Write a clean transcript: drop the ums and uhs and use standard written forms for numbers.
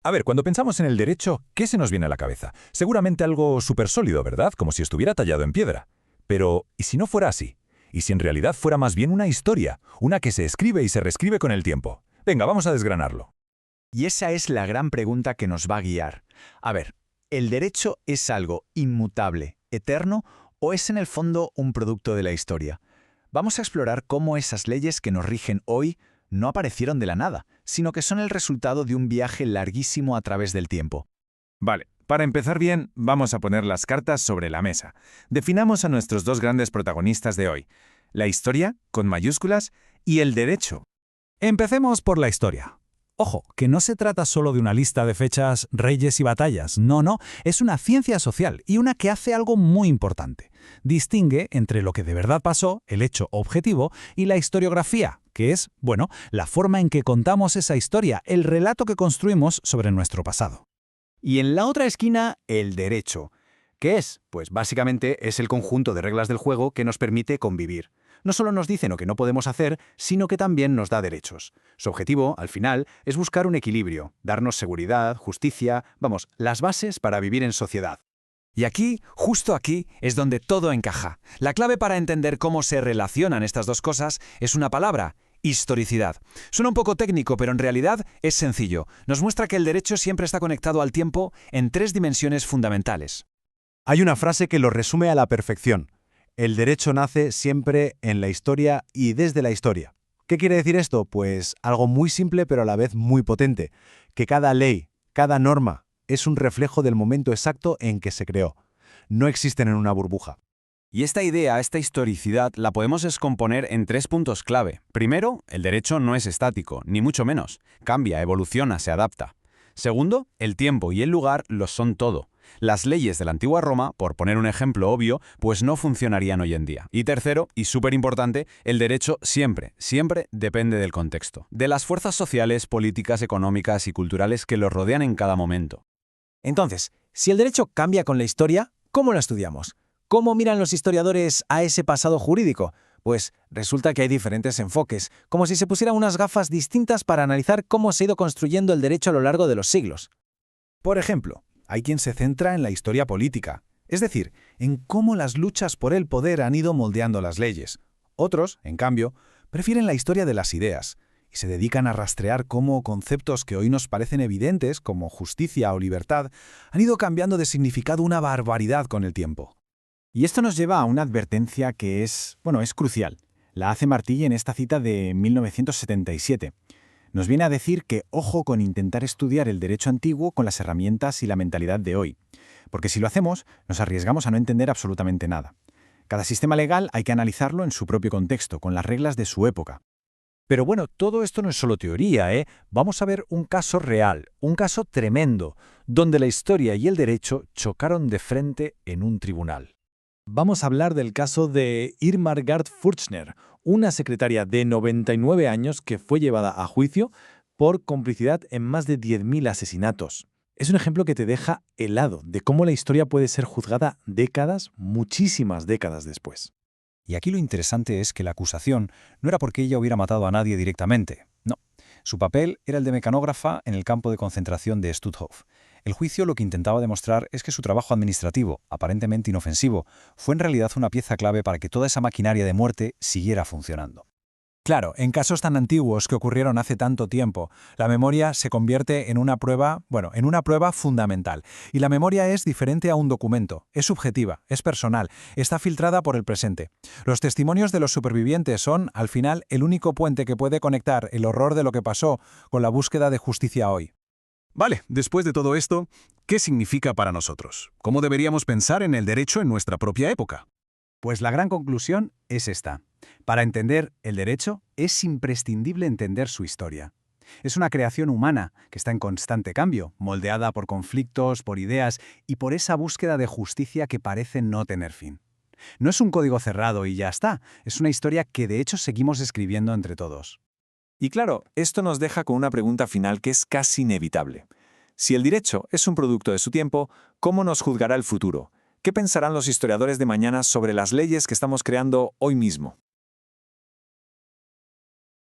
A ver, cuando pensamos en el derecho, ¿qué se nos viene a la cabeza? Seguramente algo súper sólido, ¿verdad? Como si estuviera tallado en piedra. Pero, ¿y si no fuera así? ¿Y si en realidad fuera más bien una historia? Una que se escribe y se reescribe con el tiempo. Venga, vamos a desgranarlo. Y esa es la gran pregunta que nos va a guiar. A ver, ¿el derecho es algo inmutable, eterno, o es en el fondo un producto de la historia? Vamos a explorar cómo esas leyes que nos rigen hoy no aparecieron de la nada, sino que son el resultado de un viaje larguísimo a través del tiempo. Vale, para empezar bien, vamos a poner las cartas sobre la mesa. Definamos a nuestros dos grandes protagonistas de hoy, la historia, con mayúsculas, y el derecho. Empecemos por la historia. Ojo, que no se trata solo de una lista de fechas, reyes y batallas. No, es una ciencia social y una que hace algo muy importante. Distingue entre lo que de verdad pasó, el hecho objetivo, y la historiografía, que es, bueno, la forma en que contamos esa historia, el relato que construimos sobre nuestro pasado. Y en la otra esquina, el derecho. ¿Qué es? Pues básicamente es el conjunto de reglas del juego que nos permite convivir. No solo nos dice lo que no podemos hacer, sino que también nos da derechos. Su objetivo, al final, es buscar un equilibrio, darnos seguridad, justicia, vamos, las bases para vivir en sociedad. Y aquí, justo aquí, es donde todo encaja. La clave para entender cómo se relacionan estas dos cosas es una palabra: historicidad. Suena un poco técnico, pero en realidad es sencillo. Nos muestra que el derecho siempre está conectado al tiempo en tres dimensiones fundamentales. Hay una frase que lo resume a la perfección. El derecho nace siempre en la historia y desde la historia. ¿Qué quiere decir esto? Pues algo muy simple pero a la vez muy potente. Que cada ley, cada norma, es un reflejo del momento exacto en que se creó. No existen en una burbuja. Y esta idea, esta historicidad, la podemos descomponer en tres puntos clave. Primero, el derecho no es estático, ni mucho menos. Cambia, evoluciona, se adapta. Segundo, el tiempo y el lugar lo son todo. Las leyes de la antigua Roma, por poner un ejemplo obvio, pues no funcionarían hoy en día. Y tercero, y súper importante, el derecho siempre depende del contexto, de las fuerzas sociales, políticas, económicas y culturales que lo rodean en cada momento. Entonces, si el derecho cambia con la historia, ¿cómo lo estudiamos? ¿Cómo miran los historiadores a ese pasado jurídico? Pues resulta que hay diferentes enfoques, como si se pusieran unas gafas distintas para analizar cómo se ha ido construyendo el derecho a lo largo de los siglos. Por ejemplo, hay quien se centra en la historia política, es decir, en cómo las luchas por el poder han ido moldeando las leyes. Otros, en cambio, prefieren la historia de las ideas y se dedican a rastrear cómo conceptos que hoy nos parecen evidentes, como justicia o libertad, han ido cambiando de significado una barbaridad con el tiempo. Y esto nos lleva a una advertencia que es crucial. La hace Martí en esta cita de 1977. Nos viene a decir que ojo con intentar estudiar el derecho antiguo con las herramientas y la mentalidad de hoy, porque si lo hacemos, nos arriesgamos a no entender absolutamente nada. Cada sistema legal hay que analizarlo en su propio contexto, con las reglas de su época. Pero bueno, todo esto no es solo teoría, ¿eh? Vamos a ver un caso real, un caso tremendo, donde la historia y el derecho chocaron de frente en un tribunal. Vamos a hablar del caso de Irmar Gard Furchner, una secretaria de 99 años que fue llevada a juicio por complicidad en más de 10.000 asesinatos. Es un ejemplo que te deja helado de cómo la historia puede ser juzgada décadas, muchísimas décadas después. Y aquí lo interesante es que la acusación no era porque ella hubiera matado a nadie directamente. No, su papel era el de mecanógrafa en el campo de concentración de Stutthof. El juicio lo que intentaba demostrar es que su trabajo administrativo, aparentemente inofensivo, fue en realidad una pieza clave para que toda esa maquinaria de muerte siguiera funcionando. Claro, en casos tan antiguos que ocurrieron hace tanto tiempo, la memoria se convierte en una prueba fundamental. Y la memoria es diferente a un documento, es subjetiva, es personal, está filtrada por el presente. Los testimonios de los supervivientes son, al final, el único puente que puede conectar el horror de lo que pasó con la búsqueda de justicia hoy. Vale, después de todo esto, ¿qué significa para nosotros? ¿Cómo deberíamos pensar en el derecho en nuestra propia época? Pues la gran conclusión es esta. Para entender el derecho, es imprescindible entender su historia. Es una creación humana que está en constante cambio, moldeada por conflictos, por ideas y por esa búsqueda de justicia que parece no tener fin. No es un código cerrado y ya está, es una historia que de hecho seguimos escribiendo entre todos. Y claro, esto nos deja con una pregunta final que es casi inevitable. Si el derecho es un producto de su tiempo, ¿cómo nos juzgará el futuro? ¿Qué pensarán los historiadores de mañana sobre las leyes que estamos creando hoy mismo?